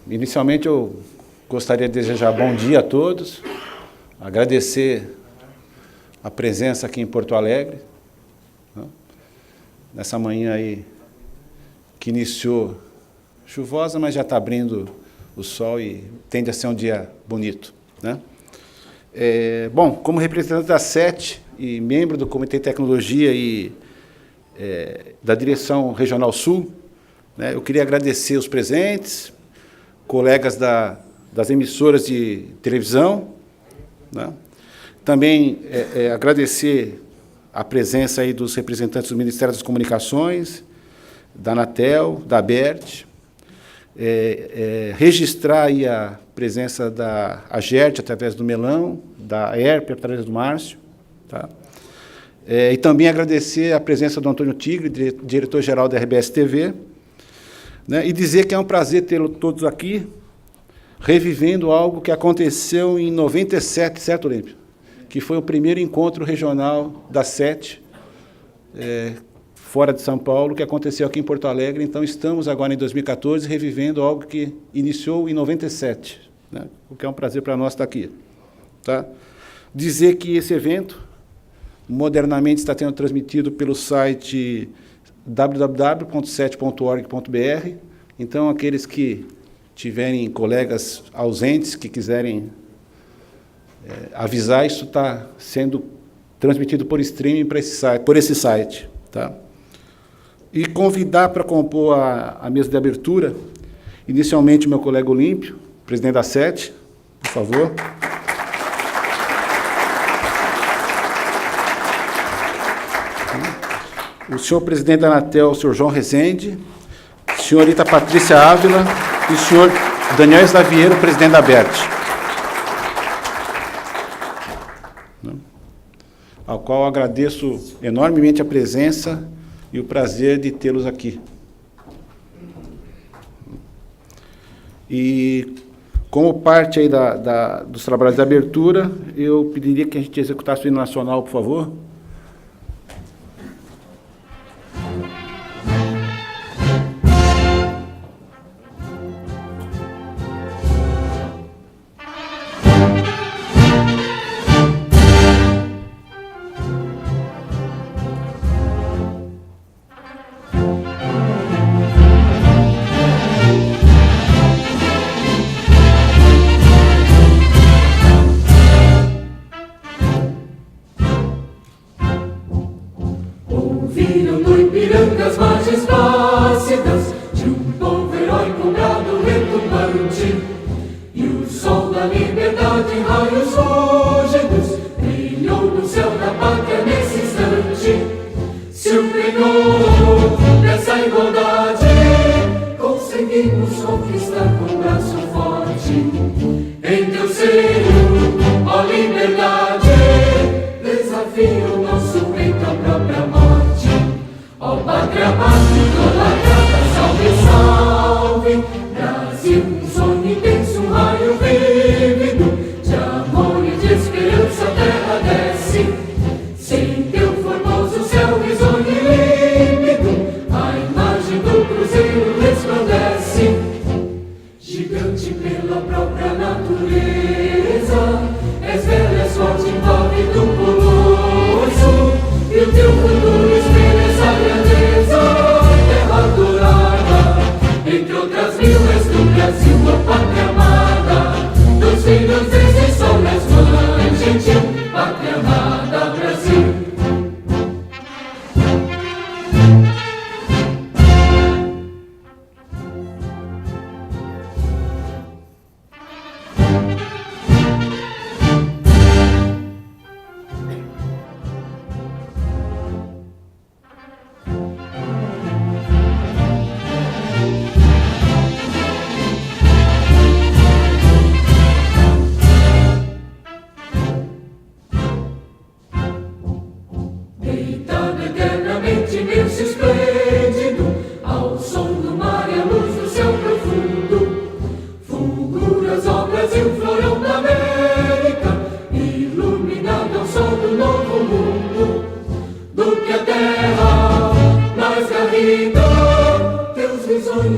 Inicialmente, eu gostaria de desejar bom dia a todos, agradecer a presença aqui em Porto Alegre, né, nessa manhã aí que iniciou chuvosa, mas já está abrindo o sol e tende a ser um dia bonito, né? Bom, como representante da SET e membro do Comitê de Tecnologia e da Direção Regional Sul, né, eu queria agradecer os presentes, colegas das emissoras de televisão, né, também agradecer a presença aí dos representantes do Ministério das Comunicações, da Anatel, da ABERT, registrar aí a presença da AGERT através do Melão, da ERP através do Márcio, tá? E também agradecer a presença do Antônio Tigre, diretor-geral da RBS TV, né, e dizer que é um prazer tê-los todos aqui, revivendo algo que aconteceu em 97, certo, Olímpio? Que foi o primeiro encontro regional da SET, fora de São Paulo, que aconteceu aqui em Porto Alegre. Então, estamos agora em 2014, revivendo algo que iniciou em 97, né, o que é um prazer para nós estar aqui. Tá? Dizer que esse evento, modernamente, está sendo transmitido pelo site www.set.org.br. Então, aqueles que tiverem colegas ausentes, que quiserem avisar, isso está sendo transmitido por streaming por esse site. Tá? E convidar para compor a mesa de abertura, inicialmente, meu colega Olímpio, presidente da SET, por favor. O senhor presidente da Anatel, o senhor João Rezende, a senhorita Patrícia Ávila e o senhor Daniel Slaviero, presidente da ABERT, ao qual agradeço enormemente a presença e o prazer de tê-los aqui. E, como parte aí dos trabalhos de abertura, eu pediria que a gente executasse o hino nacional, por favor. Ouviram no Ipiranga as margens plácidas de um povo heróico, brado retumbante, e o sol da liberdade em raios fúlgidos brilhou no céu da pátria nesse instante. Se o penhor dessa igualdade conseguimos conquistar com braço forte, em teu seio, ó liberdade, desafio o nosso peito à própria morte. Ó pátria amada, idolatrada, salve, salve, Brasil, um sonho intenso, um raio vívido, de amor e de esperança a terra desce, sem teu formoso céu risonho e límpido, a imagem do cruzeiro resplandece, gigante pela própria natureza, és bela, és forte, impávido, colosso, e o teu futuro espelha essa grandeza, terra adorada, entre outras mil és do Brasil, a pátria amada, dos filhos desse sol, és mãe gentil, pátria amada, Brasil.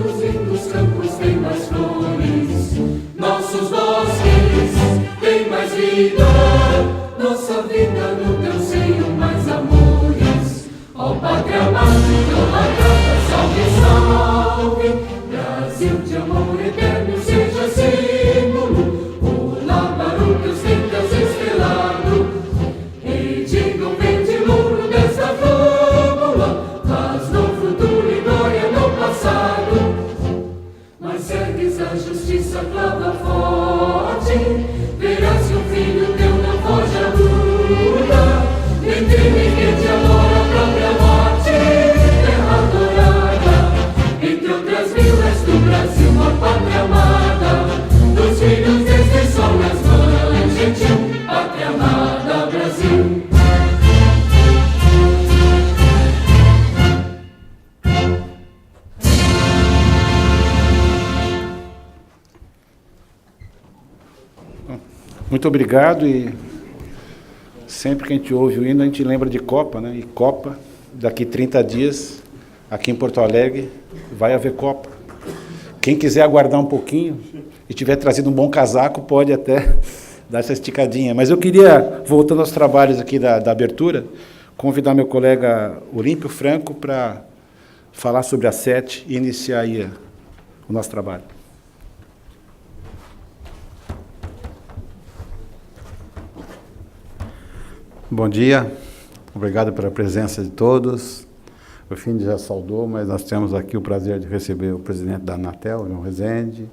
nossos lindos campos têm mais flores, nossos bosques têm mais vida, nossa vida no teu seio mais amores. Ó Pátria amada, idolatrada, salve, salve, Brasil de amor eterno seja símbolo, o labaru que ostentas estrelado, e diga o verde louro desta fábula, paz no futuro e glória no passado. Mas segues a justiça clava forte, verás que o filho teu não foge à luta, nem teme que te amora a própria morte, terra adorada, entre outras mil és do Brasil, uma pátria amada, dos filhos deste sol nas mães, gentil, pátria amada, Brasil. Muito obrigado, e sempre que a gente ouve o hino, a gente lembra de Copa, né? E Copa, daqui 30 dias, aqui em Porto Alegre, vai haver Copa. Quem quiser aguardar um pouquinho e tiver trazido um bom casaco, pode até dar essa esticadinha. Mas eu queria, voltando aos trabalhos aqui da abertura, convidar meu colega Olímpio Franco para falar sobre a SET e iniciar aí o nosso trabalho. Bom dia, obrigado pela presença de todos. O Finde já saudou, mas nós temos aqui o prazer de receber o presidente da Anatel, João Rezende,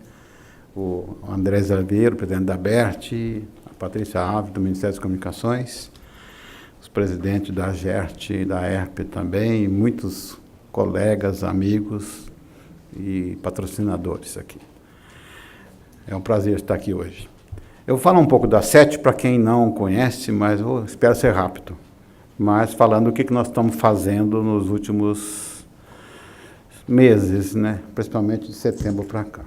o André Zerbeiro, presidente da BERT, a Patrícia Alves, do Ministério das Comunicações, os presidentes da GERT e da ERP também, e muitos colegas, amigos e patrocinadores aqui. É um prazer estar aqui hoje. Eu vou falar um pouco da SET para quem não conhece, mas espero ser rápido. Mas falando o que nós estamos fazendo nos últimos meses, né? Principalmente de setembro para cá.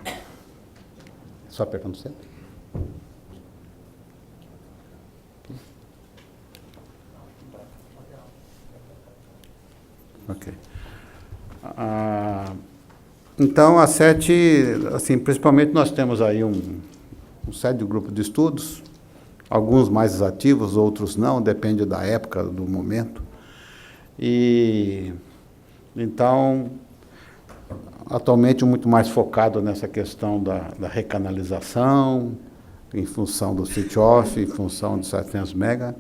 Só apertando o centro. Ok. Então, a SET, assim, principalmente nós temos aí um sério grupo de estudos, alguns mais ativos, outros não, depende da época, do momento. E, então, atualmente muito mais focado nessa questão da recanalização, em função do switch-off, em função de 700 MB,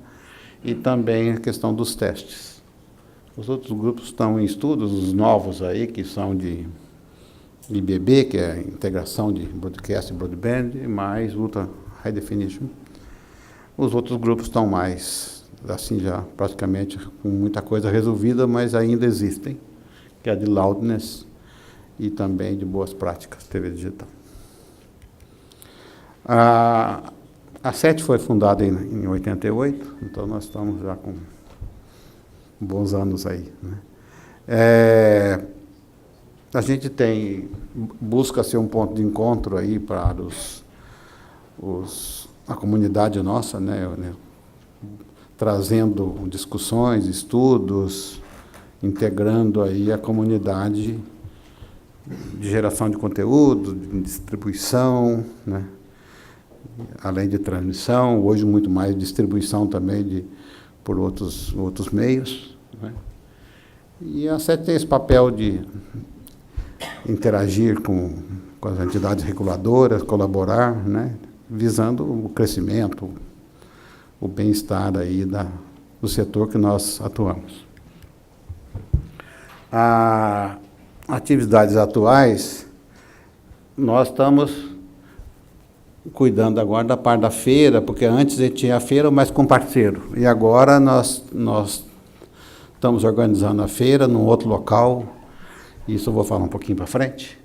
e também a questão dos testes. Os outros grupos estão em estudos, os novos aí, que são de IBB, que é a integração de broadcast e broadband, mais Ultra High Definition. Os outros grupos estão mais, assim, já praticamente com muita coisa resolvida, mas ainda existem, que é a de loudness e também de boas práticas TV digital. A SET foi fundada em 88, então nós estamos já com bons anos aí, né? A gente busca ser um ponto de encontro aí para a comunidade nossa, né, trazendo discussões, estudos, integrando aí a comunidade de geração de conteúdo, de distribuição, né, além de transmissão, hoje muito mais distribuição também por outros meios, né. E a SET tem esse papel de interagir com as entidades reguladoras, colaborar, né, visando o crescimento, o bem-estar aí do setor que nós atuamos. Atividades atuais, nós estamos cuidando agora da parte da feira, porque antes a gente tinha a feira, mas com parceiro, e agora nós estamos organizando a feira num outro local. Isso eu vou falar um pouquinho para frente.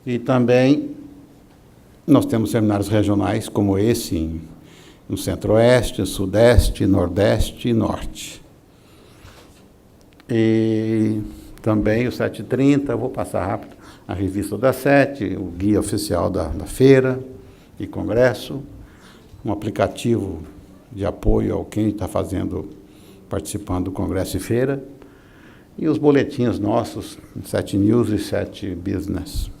E também nós temos seminários regionais como esse no Centro-Oeste, Sudeste, Nordeste e Norte. E também o 730, eu vou passar rápido, a revista da SET, o guia oficial da feira e congresso, um aplicativo de apoio ao quem está participando do congresso e feira, e os boletins nossos, 7 News e 7 Business.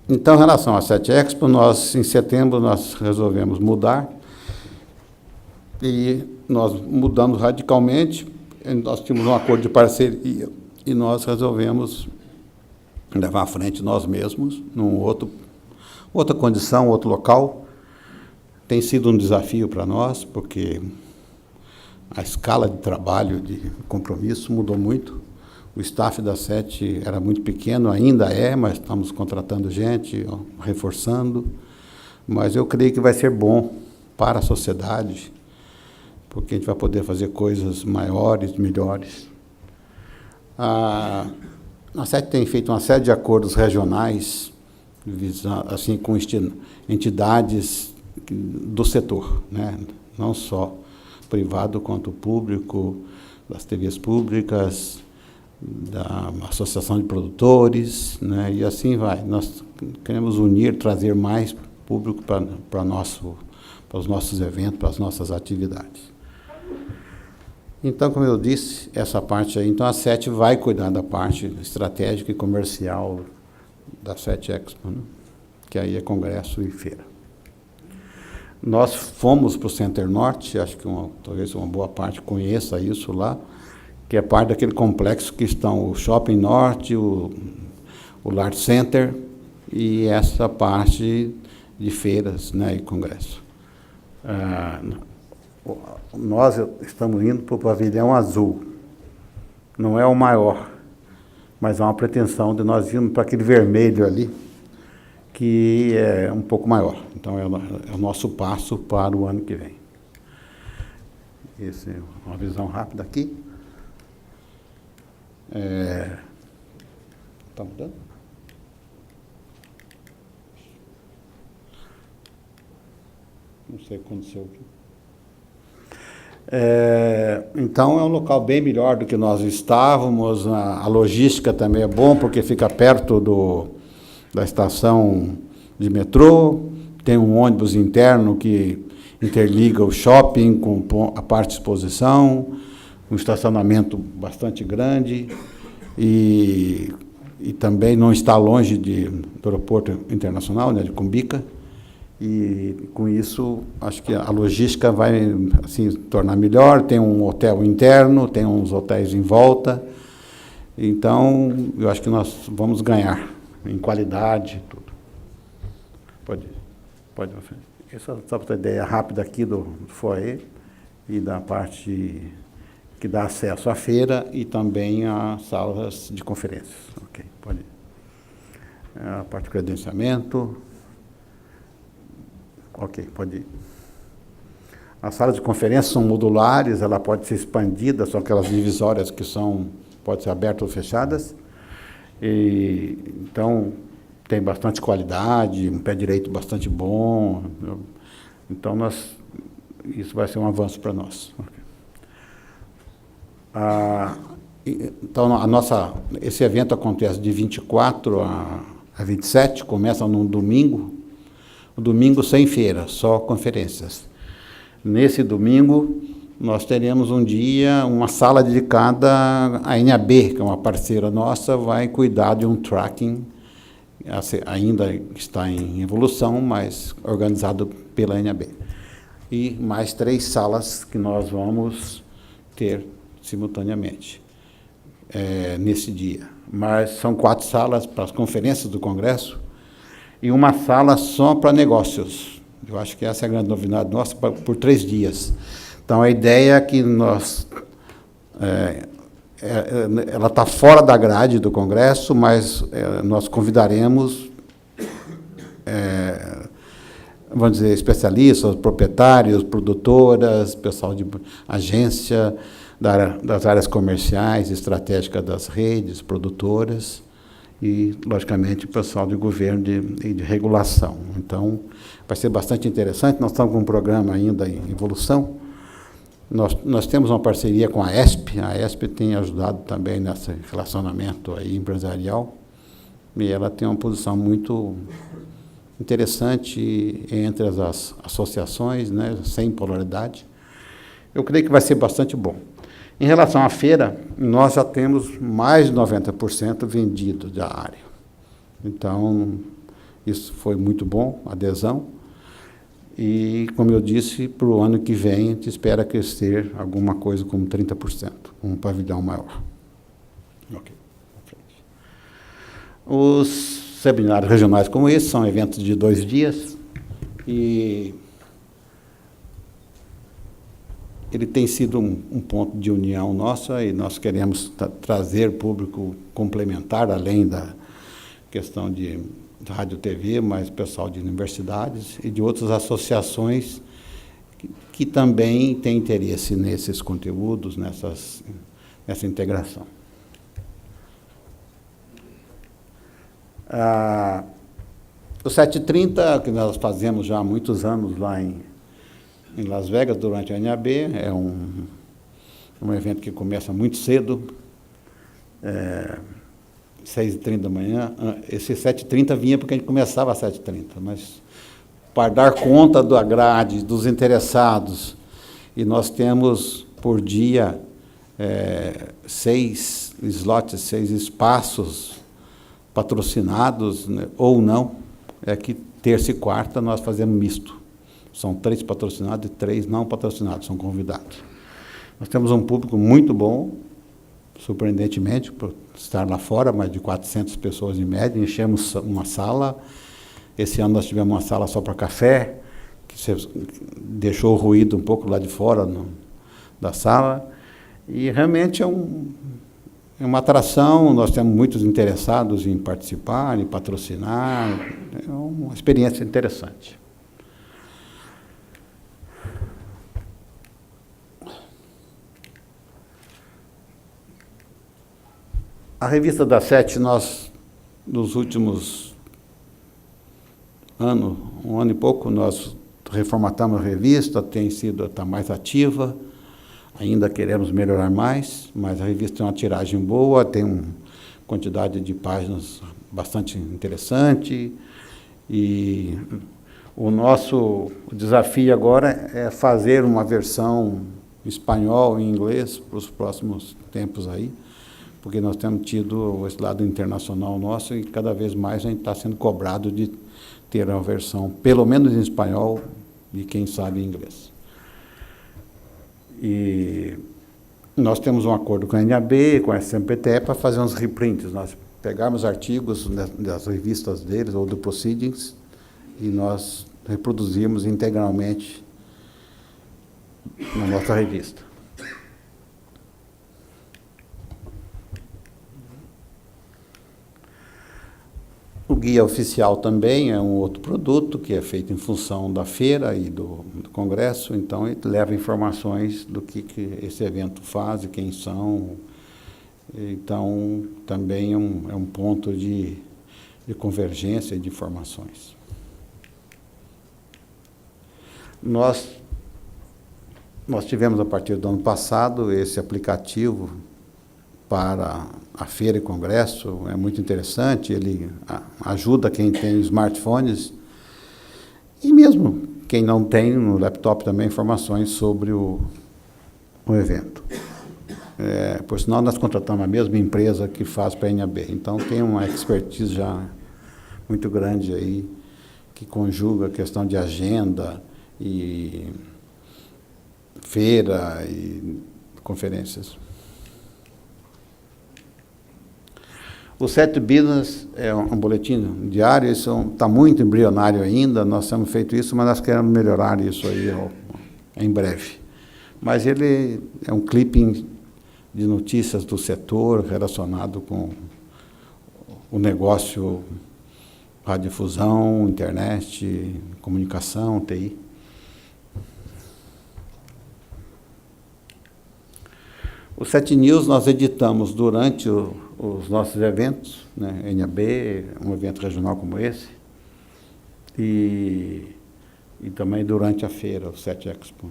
Então, em relação à 7 Expo, em setembro, nós resolvemos mudar. E nós mudamos radicalmente. Nós tínhamos um acordo de parceria e nós resolvemos levar à frente nós mesmos, outra condição, outro local. Tem sido um desafio para nós, porque a escala de trabalho, de compromisso mudou muito. O staff da 7 era muito pequeno, ainda é, mas estamos contratando gente, reforçando. Mas eu creio que vai ser bom para a sociedade, porque a gente vai poder fazer coisas maiores, melhores. A 7 tem feito uma série de acordos regionais, assim, com entidades do setor, né? Não só privado quanto público, das TVs públicas, da Associação de Produtores, né? E assim vai. Nós queremos unir, trazer mais público para os nossos eventos, para as nossas atividades. Então, como eu disse, essa parte aí, então a 7 vai cuidar da parte estratégica e comercial da 7 Expo, né? Que aí é congresso e feira. Nós fomos para o Center Norte, acho que talvez uma boa parte conheça isso lá, que é parte daquele complexo que estão o Shopping Norte, o Large Center e essa parte de feiras, né, e congresso. Nós estamos indo para o Pavilhão Azul. Não é o maior, mas há uma pretensão de nós irmos para aquele vermelho ali, que é um pouco maior. Então, é o nosso passo para o ano que vem. Essa é uma visão rápida aqui. Está mudando? Não sei o que aconteceu aqui. Então, é um local bem melhor do que nós estávamos. A logística também é bom, porque fica perto da estação de metrô. Tem um ônibus interno que interliga o shopping com a parte de exposição, um estacionamento bastante grande e também não está longe do aeroporto internacional, né, de Cumbica. E com isso, acho que a logística vai assim, tornar melhor. Tem um hotel interno, tem uns hotéis em volta. Então, eu acho que nós vamos ganhar em qualidade e tudo. Pode. Essa é só para ter ideia rápida aqui do foyer e da parte que dá acesso à feira e também a salas de conferências. Ok, pode ir. A parte de credenciamento. Ok, pode ir. As salas de conferência são modulares, ela pode ser expandida, são aquelas divisórias que podem ser abertas ou fechadas. Então, tem bastante qualidade, um pé direito bastante bom. Então, isso vai ser um avanço para nós. Então, esse evento acontece de 24 a 27, começa num domingo. O domingo sem feira, só conferências. Nesse domingo, nós teremos um dia, uma sala dedicada à NAB, que é uma parceira nossa, vai cuidar de um tracking, ainda está em evolução, mas organizado pela NAB. E mais 3 salas que nós vamos ter simultaneamente nesse dia. Mas são 4 salas para as conferências do Congresso, e uma sala só para negócios. Eu acho que essa é a grande novidade nossa, por 3 dias. Então, a ideia é que ela está fora da grade do Congresso, mas nós convidaremos, vamos dizer, especialistas, proprietários, produtoras, pessoal de agência, das áreas comerciais, estratégicas das redes, produtoras, e, logicamente, o pessoal de governo e de regulação. Então, vai ser bastante interessante. Nós estamos com um programa ainda em evolução. Nós temos uma parceria com a ESP. A ESP tem ajudado também nesse relacionamento aí empresarial. E ela tem uma posição muito interessante entre as associações, né, sem polaridade. Eu creio que vai ser bastante bom. Em relação à feira, nós já temos mais de 90% vendido da área. Então, isso foi muito bom, a adesão. E, como eu disse, para o ano que vem, a gente espera crescer alguma coisa como 30%, um pavilhão maior. Ok. Os seminários regionais como esse são eventos de 2 dias e ele tem sido um ponto de união nossa e nós queremos trazer público complementar, além da questão de rádio e TV, mas pessoal de universidades e de outras associações que também têm interesse nesses conteúdos, nessa integração. O 730, que nós fazemos já há muitos anos lá em Las Vegas, durante a NAB, é um evento que começa muito cedo, 6h30 da manhã. Esse 7h30 vinha porque a gente começava às 7h30, mas para dar conta da grade, dos interessados, e nós temos por dia 6 slots, 6 espaços patrocinados, né, ou não, é que terça e quarta nós fazemos misto. São 3 patrocinados e 3 não patrocinados, são convidados. Nós temos um público muito bom, surpreendentemente, por estar lá fora, mais de 400 pessoas em média, enchemos uma sala. Esse ano nós tivemos uma sala só para café, que deixou o ruído um pouco lá de fora da sala. E realmente é uma atração, nós temos muitos interessados em participar, em patrocinar, é uma experiência interessante. A revista da Sete, nós, nos últimos anos, um ano e pouco, nós reformatamos a revista, está mais ativa, ainda queremos melhorar mais, mas a revista tem uma tiragem boa, tem uma quantidade de páginas bastante interessante, e o nosso desafio agora é fazer uma versão em espanhol e inglês para os próximos tempos aí, porque nós temos tido esse lado internacional nosso e cada vez mais a gente está sendo cobrado de ter uma versão, pelo menos em espanhol, e quem sabe em inglês. E nós temos um acordo com a NAB, com a SMPTE, para fazer uns reprints. Nós pegamos artigos das revistas deles, ou do Proceedings, e nós reproduzimos integralmente na nossa revista. O guia oficial também é um outro produto que é feito em função da feira e do congresso, então ele leva informações do que esse evento faz e quem são. Então também é um ponto de convergência e de informações. Nós tivemos a partir do ano passado esse aplicativo para a feira e congresso, é muito interessante, ele ajuda quem tem smartphones e mesmo quem não tem no laptop também informações sobre o evento. Por sinal, nós contratamos a mesma empresa que faz para a NAB, então tem uma expertise já muito grande aí, que conjuga a questão de agenda e feira e conferências. O 7 Business é um boletim diário, isso está muito embrionário ainda, nós temos feito isso, mas nós queremos melhorar isso aí em breve. Mas ele é um clipping de notícias do setor relacionado com o negócio, radiodifusão, internet, comunicação, TI. O 7 News nós editamos durante os nossos eventos, né, NAB, um evento regional como esse, e também durante a feira, o 7 Expo.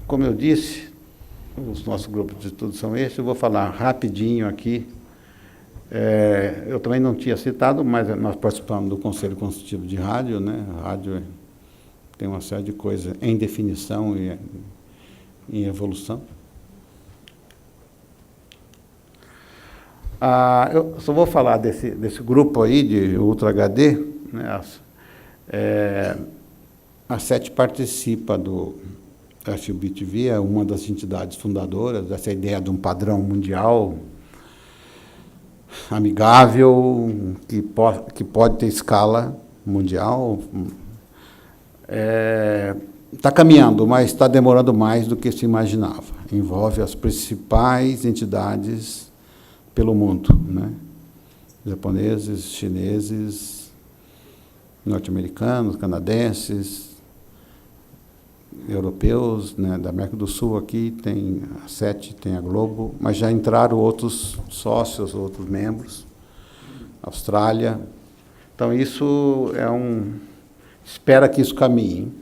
Como eu disse, os nossos grupos de estudo são esses, eu vou falar rapidinho aqui. Eu também não tinha citado, mas nós participamos do Conselho Consultivo de Rádio, né? A rádio tem uma série de coisas em definição e em evolução. Eu só vou falar desse grupo aí de Ultra HD, né? A SET participa do FBTV, é uma das entidades fundadoras dessa ideia de um padrão mundial amigável, que pode ter escala mundial. Está caminhando, mas está demorando mais do que se imaginava. Envolve as principais entidades pelo mundo, né? Japoneses, chineses, norte-americanos, canadenses, europeus, né? Da América do Sul aqui tem a SET, tem a Globo, mas já entraram outros sócios, outros membros, Austrália. Então isso espera que isso caminhe.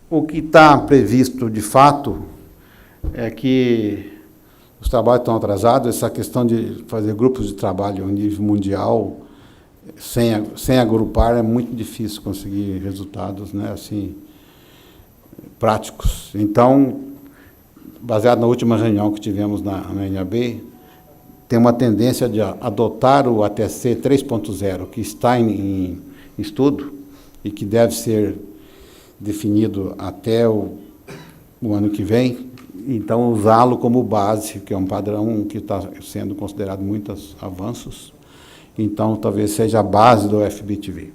O que está previsto, de fato, é que os trabalhos estão atrasados. Essa questão de fazer grupos de trabalho a nível mundial, sem agrupar, é muito difícil conseguir resultados, né, assim, práticos. Então, baseado na última reunião que tivemos na NAB, tem uma tendência de adotar o ATC 3.0, que está em estudo e que deve ser definido até o ano que vem, então usá-lo como base, que é um padrão que está sendo considerado muitos avanços, então talvez seja a base do FBTV.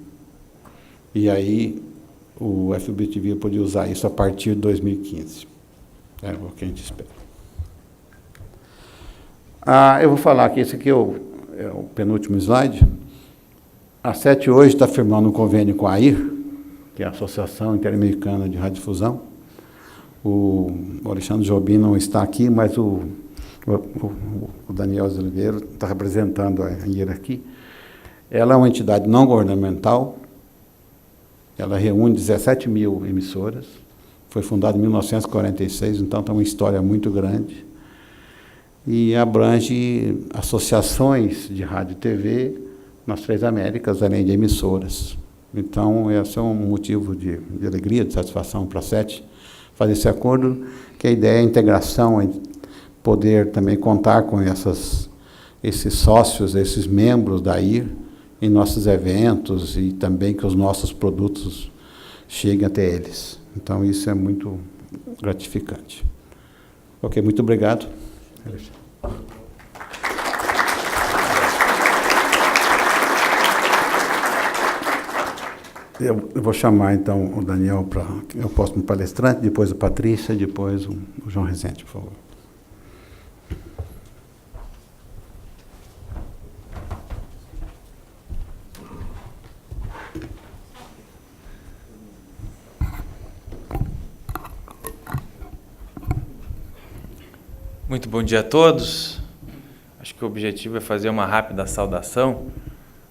E aí o FBTV pode usar isso a partir de 2015. É o que a gente espera. Eu vou falar aqui, esse aqui é o penúltimo slide. A SET hoje está firmando um convênio com a AIR, que é a Associação Interamericana de Radiodifusão. O Alexandre Jobim não está aqui, mas o Daniel Oliveira está representando a AIR aqui. Ela é uma entidade não governamental, ela reúne 17 mil emissoras, foi fundada em 1946, então tem uma história muito grande, e abrange associações de rádio e TV nas 3 Américas, além de emissoras. Então, esse é um motivo de alegria, de satisfação para a SET, fazer esse acordo, que a ideia é a integração, poder também contar com esses sócios, esses membros da IR, em nossos eventos, e também que os nossos produtos cheguem até eles. Então, isso é muito gratificante. Ok, muito obrigado. Eu vou chamar, então, o Daniel para o próximo palestrante, depois a Patrícia, depois o João Rezende, por favor. Muito bom dia a todos. Acho que o objetivo é fazer uma rápida saudação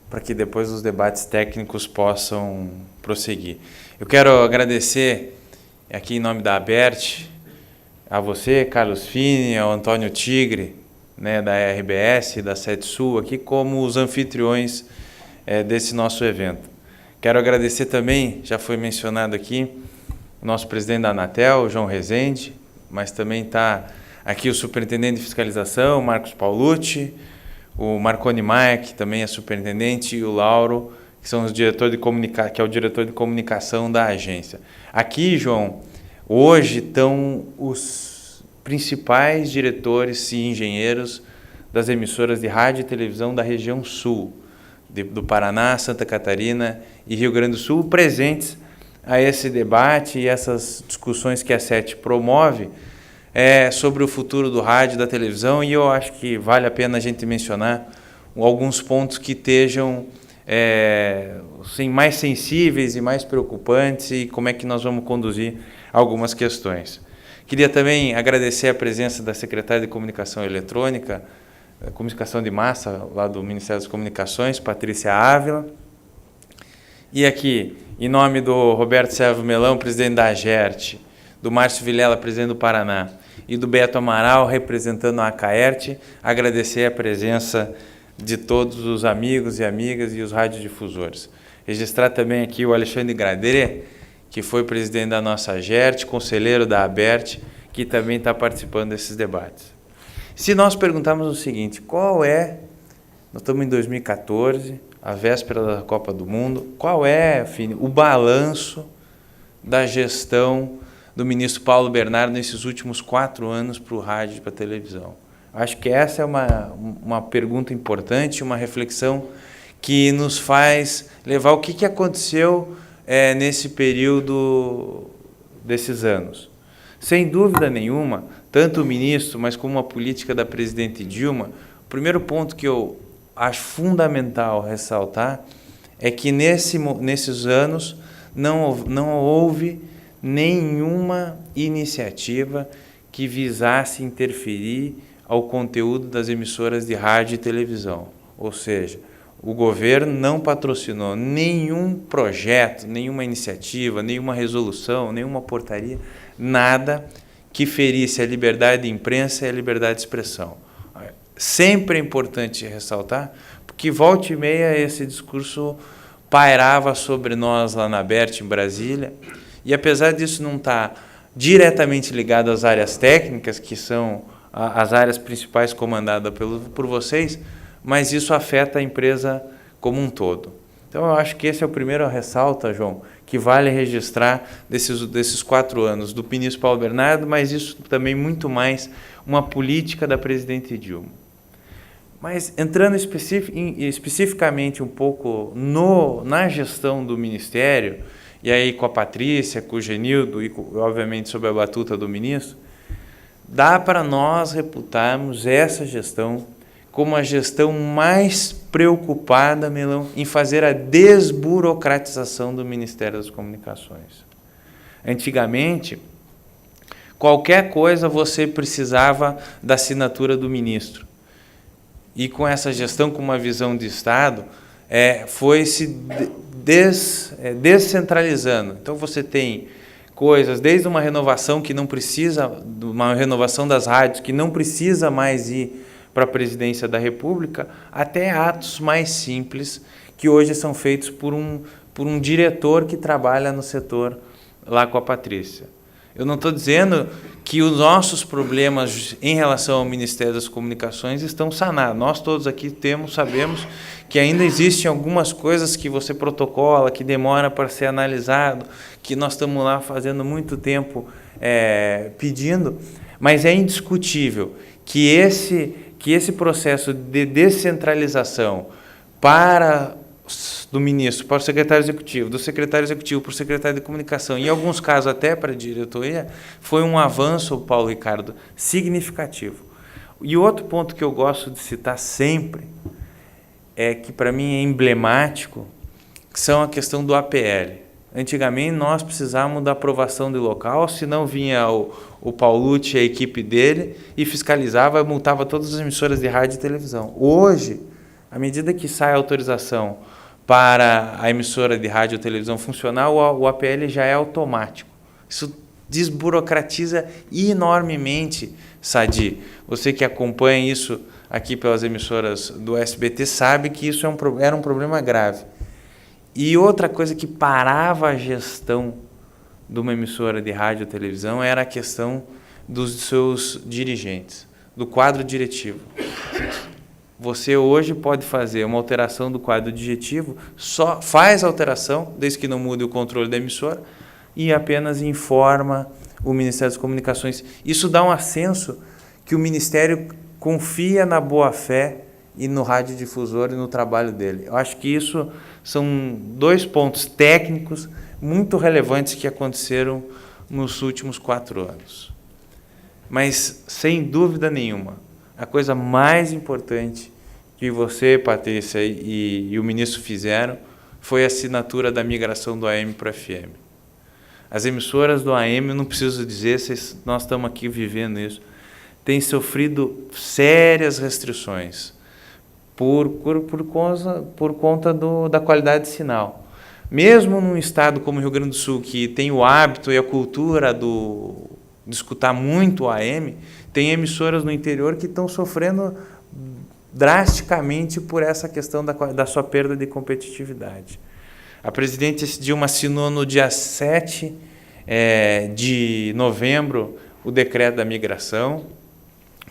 para que depois os debates técnicos possam prosseguir. Eu quero agradecer aqui em nome da ABERT a você, Carlos Fini, ao Antônio Tigre, né, da RBS, da SET Sul, aqui como os anfitriões desse nosso evento. Quero agradecer também, já foi mencionado aqui, o nosso presidente da Anatel, João Rezende, mas também está aqui o superintendente de fiscalização, Marcos Paulucci, o Marconi Maia, que também é superintendente, e o Lauro, que são os que é o diretor de comunicação da agência. Aqui, João, hoje estão os principais diretores e engenheiros das emissoras de rádio e televisão da região sul, do Paraná, Santa Catarina e Rio Grande do Sul, presentes a esse debate e essas discussões que a SET promove sobre o futuro do rádio e da televisão, e eu acho que vale a pena a gente mencionar alguns pontos que estejam assim, mais sensíveis e mais preocupantes, e como é que nós vamos conduzir algumas questões. Queria também agradecer a presença da secretária de Comunicação Eletrônica, Comunicação de Massa, lá do Ministério das Comunicações, Patrícia Ávila, e aqui, em nome do Roberto Servo Melão, presidente da AGERT, do Márcio Vilela, presidente do Paraná, e do Beto Amaral, representando a ACAERT, agradecer a presença de todos os amigos e amigas e os radiodifusores. Registrar também aqui o Alexandre Gradere, que foi presidente da nossa GERT, conselheiro da ABERT, que também está participando desses debates. Se nós perguntarmos o seguinte, nós estamos em 2014, a véspera da Copa do Mundo, qual é, Fini, o balanço da gestão do ministro Paulo Bernardo nesses últimos 4 anos para o rádio e para a televisão? Acho que essa é uma pergunta importante, uma reflexão que nos faz levar o que aconteceu nesse período desses anos. Sem dúvida nenhuma, tanto o ministro, mas como a política da presidente Dilma, o primeiro ponto que eu acho fundamental ressaltar é que nesses anos não houve nenhuma iniciativa que visasse interferir ao conteúdo das emissoras de rádio e televisão. Ou seja, o governo não patrocinou nenhum projeto, nenhuma iniciativa, nenhuma resolução, nenhuma portaria, nada que ferisse a liberdade de imprensa e a liberdade de expressão. Sempre é importante ressaltar, porque volta e meia esse discurso pairava sobre nós lá na ABERT, em Brasília, e apesar disso não estar diretamente ligado às áreas técnicas, que são as áreas principais comandadas por vocês, mas isso afeta a empresa como um todo. Então, eu acho que esse é o primeiro ressalta, João, que vale registrar desses 4 anos do ministro Paulo Bernardo, mas isso também muito mais uma política da presidente Dilma. Mas entrando especificamente um pouco na gestão do Ministério, e aí com a Patrícia, com o Genildo e, obviamente, sob a batuta do ministro, dá para nós reputarmos essa gestão como a gestão mais preocupada, Melão, em fazer a desburocratização do Ministério das Comunicações. Antigamente, qualquer coisa você precisava da assinatura do ministro. E com essa gestão, com uma visão de Estado, foi se descentralizando. Então você tem coisas, desde uma renovação que não precisa, uma renovação das rádios, que não precisa mais ir para a presidência da República, até atos mais simples, que hoje são feitos por um diretor que trabalha no setor lá com a Patrícia. Eu não estou dizendo que os nossos problemas em relação ao Ministério das Comunicações estão sanados. Nós todos aqui sabemos que ainda existem algumas coisas que você protocola, que demora para ser analisado, que nós estamos lá fazendo muito tempo pedindo, mas é indiscutível que esse processo de descentralização do ministro para o secretário executivo, do secretário executivo para o secretário de comunicação, e em alguns casos até para a diretoria, foi um avanço, Paulo Ricardo, significativo. E outro ponto que eu gosto de citar sempre, que para mim é emblemático, que são a questão do APL. Antigamente nós precisávamos da aprovação do local, senão vinha o Paulucci e a equipe dele e fiscalizava e multava todas as emissoras de rádio e televisão. Hoje, à medida que sai a autorização para a emissora de rádio ou televisão funcionar, o APL já é automático. Isso desburocratiza enormemente, Sadi. Você que acompanha isso aqui pelas emissoras do SBT sabe que isso era um problema grave. E outra coisa que parava a gestão de uma emissora de rádio ou televisão era a questão dos seus dirigentes, do quadro diretivo. Você hoje pode fazer uma alteração do quadro diretivo, só faz a alteração, desde que não mude o controle da emissora, e apenas informa o Ministério das Comunicações. Isso dá um ascenso que o Ministério confia na boa-fé e no radiodifusor e no trabalho dele. Eu acho que isso são 2 pontos técnicos muito relevantes que aconteceram nos últimos 4 anos. Mas, sem dúvida nenhuma, a coisa mais importante que você, Patrícia, e o ministro fizeram foi a assinatura da migração do AM para o FM. As emissoras do AM, eu não preciso dizer, nós estamos aqui vivendo isso, têm sofrido sérias restrições por conta da qualidade de sinal. Mesmo num estado como o Rio Grande do Sul, que tem o hábito e a cultura de escutar muito o AM, tem emissoras no interior que estão sofrendo drasticamente por essa questão da sua perda de competitividade. A presidente Dilma assinou no dia 7 de novembro o decreto da migração.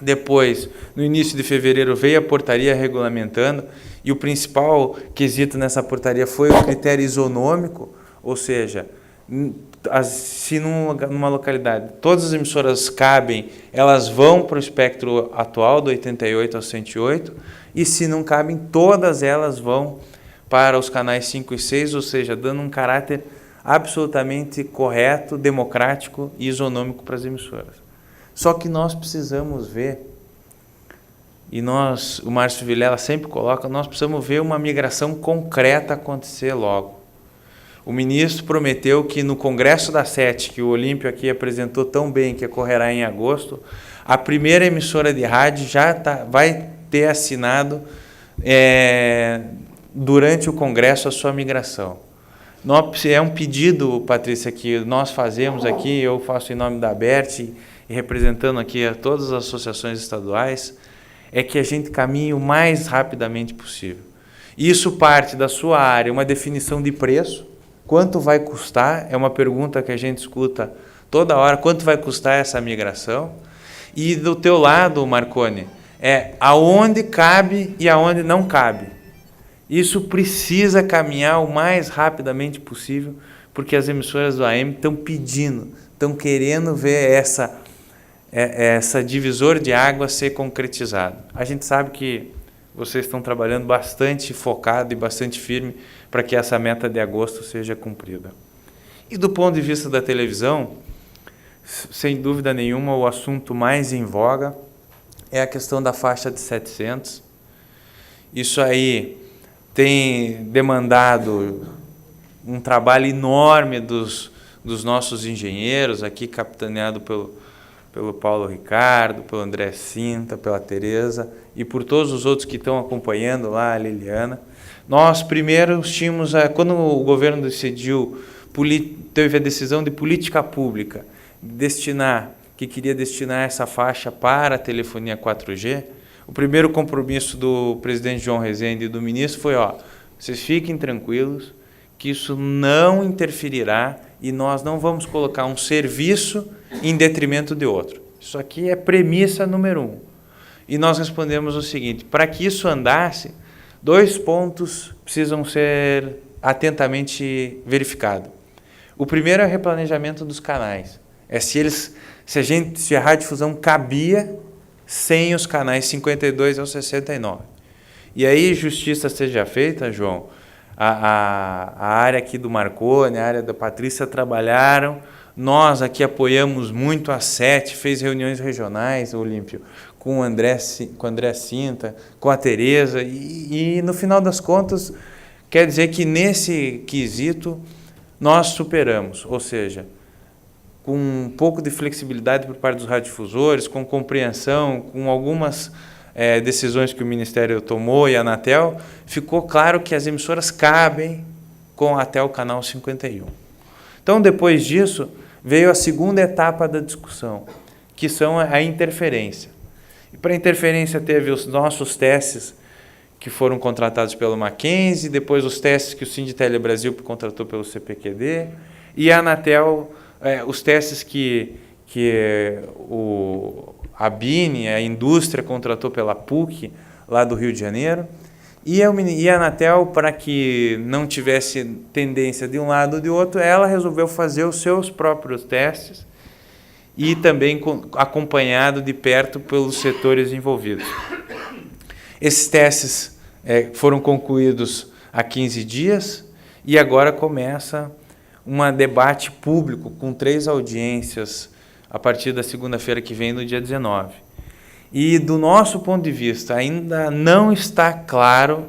Depois, no início de fevereiro, veio a portaria regulamentando, e o principal quesito nessa portaria foi o critério isonômico, ou seja, se numa localidade todas as emissoras cabem, elas vão para o espectro atual, do 88 ao 108, e se não cabem, todas elas vão para os canais 5 e 6, ou seja, dando um caráter absolutamente correto, democrático e isonômico para as emissoras. Só que nós precisamos ver, e o Márcio Vilela sempre coloca, nós precisamos ver uma migração concreta acontecer logo. O ministro prometeu que no Congresso da Sete, que o Olímpio aqui apresentou tão bem, que ocorrerá em agosto, a primeira emissora de rádio vai ter assinado durante o Congresso a sua migração. É um pedido, Patrícia, que nós fazemos aqui, eu faço em nome da ABERT e representando aqui a todas as associações estaduais, é que a gente caminhe o mais rapidamente possível. Isso parte da sua área, uma definição de preço, quanto vai custar, é uma pergunta que a gente escuta toda hora, quanto vai custar essa migração, e do teu lado, Marconi, aonde cabe e aonde não cabe. Isso precisa caminhar o mais rapidamente possível, porque as emissoras do AM estão pedindo, estão querendo ver essa divisor de água ser concretizado. A gente sabe que vocês estão trabalhando bastante focado e bastante firme para que essa meta de agosto seja cumprida. E do ponto de vista da televisão, sem dúvida nenhuma, o assunto mais em voga é a questão da faixa de 700. Isso aí tem demandado um trabalho enorme dos nossos engenheiros, aqui capitaneado pelo Paulo Ricardo, pelo André Cinta, pela Tereza e por todos os outros que estão acompanhando lá, a Liliana. Nós primeiro tínhamos, quando o governo teve a decisão de política pública, que queria destinar essa faixa para a telefonia 4G, o primeiro compromisso do presidente João Rezende e do ministro foi, vocês fiquem tranquilos, que isso não interferirá e nós não vamos colocar um serviço em detrimento de outro. Isso aqui é premissa número 1. E nós respondemos o seguinte, para que isso andasse, 2 pontos precisam ser atentamente verificados. O primeiro é o replanejamento dos canais. Se a radiodifusão cabia sem os canais 52 ao 69. E aí, justiça seja feita, João, a área aqui do Marconi, a área da Patrícia trabalharam, nós aqui apoiamos muito a SET, fez reuniões regionais, Olímpio, com o André Cinta, com a Tereza, e no final das contas, quer dizer que nesse quesito nós superamos, ou seja, com um pouco de flexibilidade por parte dos radiodifusores, com compreensão, com algumas decisões que o Ministério tomou e a Anatel, ficou claro que as emissoras cabem até o canal 51. Então, depois disso, veio a segunda etapa da discussão, que são a interferência. E para a interferência teve os nossos testes que foram contratados pelo Mackenzie, depois os testes que o Sinditele Brasil contratou pelo CPQD, e a Anatel, os testes que a BINE, a indústria, contratou pela PUC, lá do Rio de Janeiro, e a Anatel, para que não tivesse tendência de um lado ou de outro, ela resolveu fazer os seus próprios testes e também acompanhado de perto pelos setores envolvidos. Esses testes foram concluídos há 15 dias e agora começa um debate público com 3 audiências a partir da segunda-feira que vem, no dia 19. E, do nosso ponto de vista, ainda não está claro,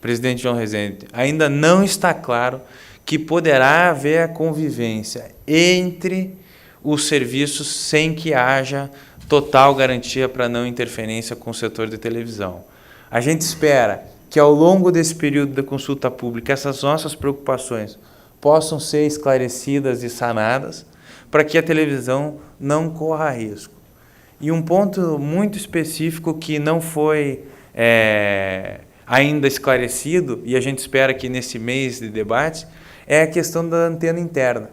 presidente João Rezende, ainda não está claro que poderá haver a convivência entre os serviços sem que haja total garantia para não interferência com o setor de televisão. A gente espera que, ao longo desse período da consulta pública, essas nossas preocupações possam ser esclarecidas e sanadas, para que a televisão não corra risco. E um ponto muito específico que não foi ainda esclarecido, e a gente espera que nesse mês de debate, é a questão da antena interna.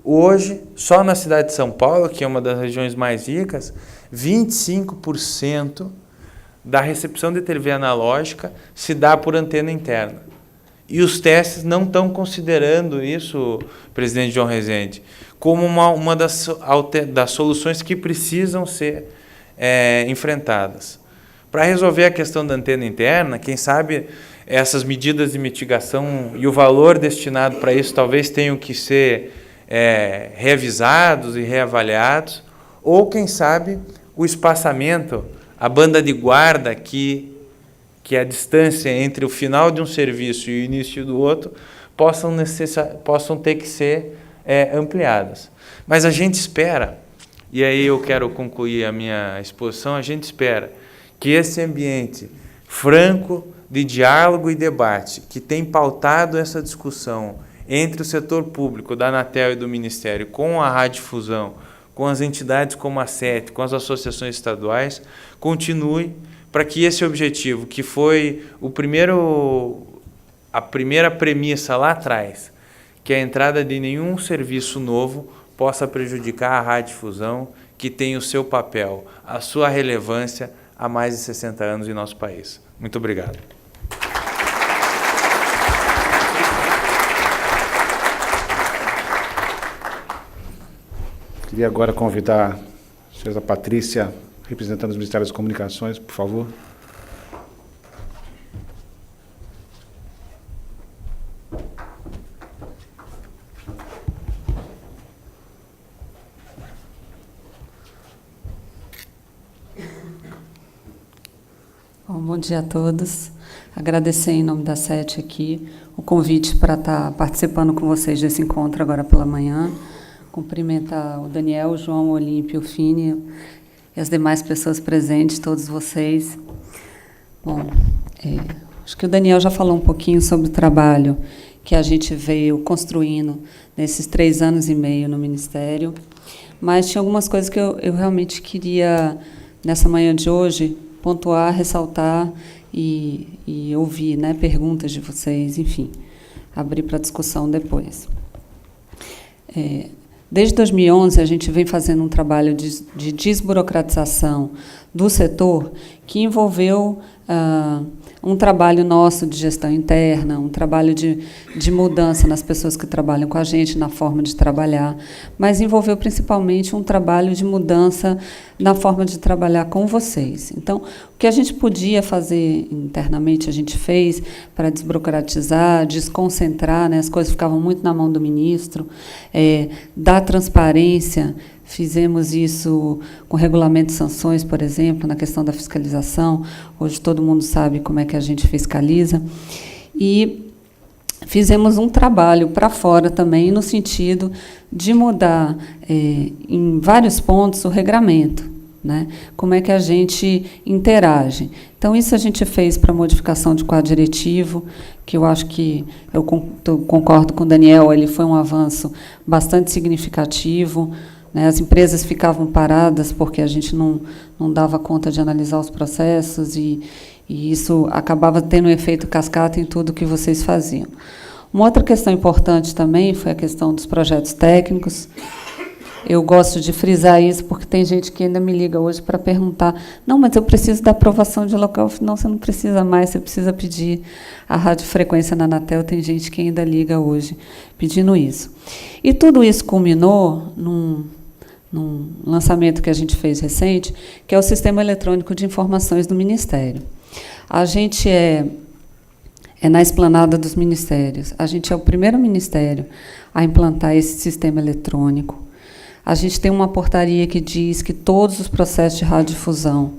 Hoje, só na cidade de São Paulo, que é uma das regiões mais ricas, 25% da recepção de TV analógica se dá por antena interna. E os testes não estão considerando isso, presidente João Rezende, como uma das soluções que precisam ser enfrentadas. Para resolver a questão da antena interna, quem sabe essas medidas de mitigação e o valor destinado para isso talvez tenham que ser revisados e reavaliados, ou quem sabe o espaçamento, a banda de guarda que a distância entre o final de um serviço e o início do outro possam ter que ser ampliadas. Mas a gente espera, e aí eu quero concluir a minha exposição, a gente espera que esse ambiente franco de diálogo e debate que tem pautado essa discussão entre o setor público, da Anatel e do Ministério, com a Radiodifusão, com as entidades como a SET, com as associações estaduais, continue para que esse objetivo, que foi a primeira premissa lá atrás, que a entrada de nenhum serviço novo possa prejudicar a radiodifusão, que tem o seu papel, a sua relevância há mais de 60 anos em nosso país. Muito obrigado. Queria agora convidar a senhora Patrícia, representando os Ministérios das Comunicações, por favor. Bom dia a todos. Agradecer em nome da SET aqui o convite para estar participando com vocês desse encontro agora pela manhã. Cumprimentar o Daniel, o João, o Olímpio, o Fini e as demais pessoas presentes, todos vocês. Bom, acho que o Daniel já falou um pouquinho sobre o trabalho que a gente veio construindo nesses 3 anos e meio no Ministério, mas tinha algumas coisas que eu realmente queria, nessa manhã de hoje, pontuar, ressaltar e ouvir, né, perguntas de vocês, enfim, abrir para discussão depois. Desde 2011, a gente vem fazendo um trabalho de desburocratização do setor que envolveu um trabalho nosso de gestão interna, um trabalho de mudança nas pessoas que trabalham com a gente, na forma de trabalhar, mas envolveu principalmente um trabalho de mudança na forma de trabalhar com vocês. Então, o que a gente podia fazer internamente, a gente fez para desburocratizar, desconcentrar, né, as coisas ficavam muito na mão do ministro, dar transparência. Fizemos isso com regulamento de sanções, por exemplo, na questão da fiscalização. Hoje todo mundo sabe como é que a gente fiscaliza. E fizemos um trabalho para fora também, no sentido de mudar, em vários pontos, o regramento, né? Como é que a gente interage. Então, isso a gente fez para modificação de quadro diretivo, que eu acho que, eu concordo com o Daniel, ele foi um avanço bastante significativo. As empresas ficavam paradas porque a gente não dava conta de analisar os processos e isso acabava tendo um efeito cascata em tudo que vocês faziam. Uma outra questão importante também foi a questão dos projetos técnicos. Eu gosto de frisar isso porque tem gente que ainda me liga hoje para perguntar: não, mas eu preciso da aprovação de local. Não, você não precisa mais, você precisa pedir a radiofrequência na Anatel. Tem gente que ainda liga hoje pedindo isso. E tudo isso culminou num lançamento que a gente fez recente, que é o Sistema Eletrônico de Informações do Ministério. A gente é na esplanada dos ministérios. A gente é o primeiro ministério a implantar esse sistema eletrônico. A gente tem uma portaria que diz que todos os processos de radiodifusão,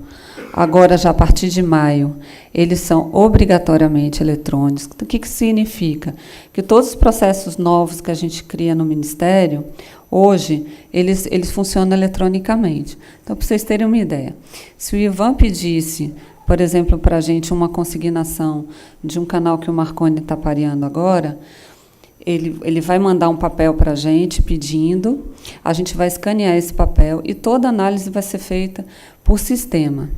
agora já a partir de maio, eles são obrigatoriamente eletrônicos. O que significa? Que todos os processos novos que a gente cria no Ministério, hoje, eles funcionam eletronicamente. Então, para vocês terem uma ideia, se o Ivan pedisse, por exemplo, para a gente uma consignação de um canal que o Marconi está pareando agora, ele vai mandar um papel para a gente pedindo, a gente vai escanear esse papel e toda a análise vai ser feita por sistema.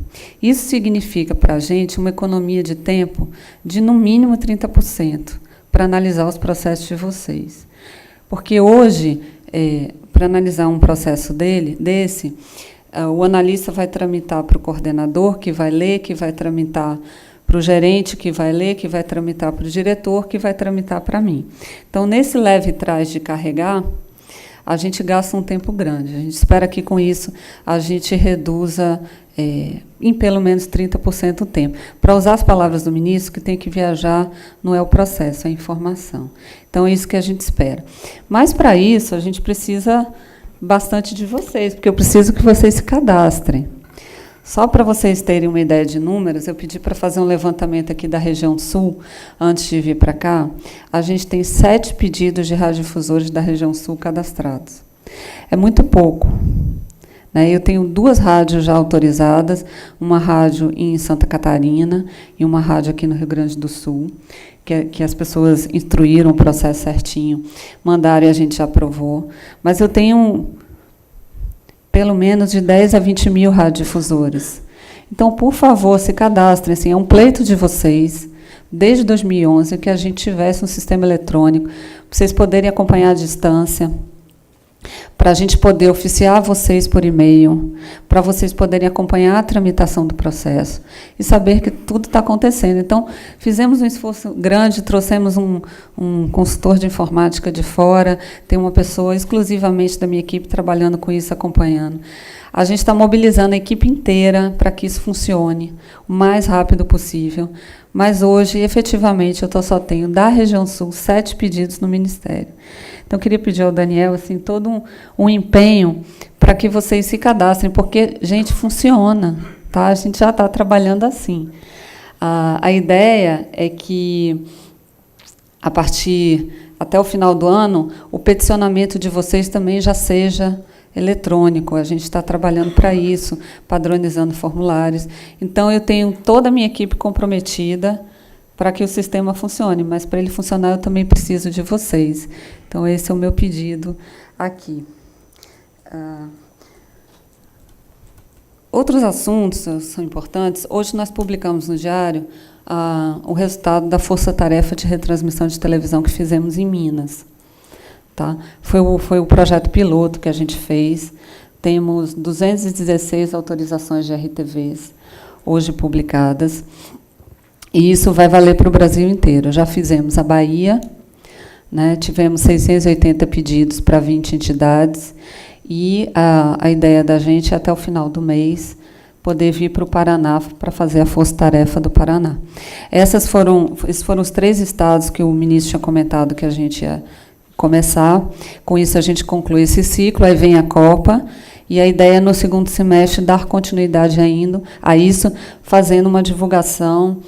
Isso significa para a gente uma economia de tempo de no mínimo 30% para analisar os processos de vocês. Porque hoje, para analisar um processo desse, o analista vai tramitar para o coordenador, que vai ler, que vai tramitar para o gerente, que vai ler, que vai tramitar para o diretor, que vai tramitar para mim. Então, nesse leve trás de carregar, a gente gasta um tempo grande. A gente espera que, com isso, a gente reduza em pelo menos 30% o tempo. Para usar as palavras do ministro, que tem que viajar não é o processo, é a informação. Então, é isso que a gente espera. Mas, para isso, a gente precisa bastante de vocês, porque eu preciso que vocês se cadastrem. Só para vocês terem uma ideia de números, eu pedi para fazer um levantamento aqui da região sul, antes de vir para cá. A gente tem 7 pedidos de radiodifusores da região sul cadastrados. É muito pouco. Né? Eu tenho 2 rádios já autorizadas, uma rádio em Santa Catarina e uma rádio aqui no Rio Grande do Sul, que as pessoas instruíram o processo certinho, mandaram e a gente já aprovou. Mas eu tenho pelo menos de 10 a 20 mil radiodifusores. Então, por favor, se cadastrem. Assim, é um pleito de vocês, desde 2011, que a gente tivesse um sistema eletrônico, para vocês poderem acompanhar à distância, para a gente poder oficiar vocês por e-mail, para vocês poderem acompanhar a tramitação do processo e saber que tudo está acontecendo. Então, fizemos um esforço grande, trouxemos um consultor de informática de fora, tem uma pessoa exclusivamente da minha equipe trabalhando com isso, acompanhando. A gente está mobilizando a equipe inteira para que isso funcione o mais rápido possível, mas hoje, efetivamente, eu só tenho, da região sul, 7 pedidos no Ministério. Então, eu queria pedir ao Daniel assim, todo um empenho para que vocês se cadastrem, porque, gente, funciona. Tá? A gente já está trabalhando assim. A ideia é que, até o final do ano, o peticionamento de vocês também já seja eletrônico. A gente está trabalhando para isso, padronizando formulários. Então, eu tenho toda a minha equipe comprometida para que o sistema funcione, mas para ele funcionar eu também preciso de vocês. Então, esse é o meu pedido aqui. Outros assuntos são importantes. Hoje nós publicamos no Diário o resultado da força-tarefa de retransmissão de televisão que fizemos em Minas. Tá? Foi o projeto piloto que a gente fez. Temos 216 autorizações de RTVs hoje publicadas. E isso vai valer para o Brasil inteiro. Já fizemos a Bahia, né, tivemos 680 pedidos para 20 entidades, e a ideia da gente é, até o final do mês, poder vir para o Paraná para fazer a força-tarefa do Paraná. Esses foram os 3 estados que o ministro tinha comentado que a gente ia começar. Com isso, a gente conclui esse ciclo, aí vem a Copa, e a ideia é, no segundo semestre, dar continuidade ainda a isso, fazendo uma divulgação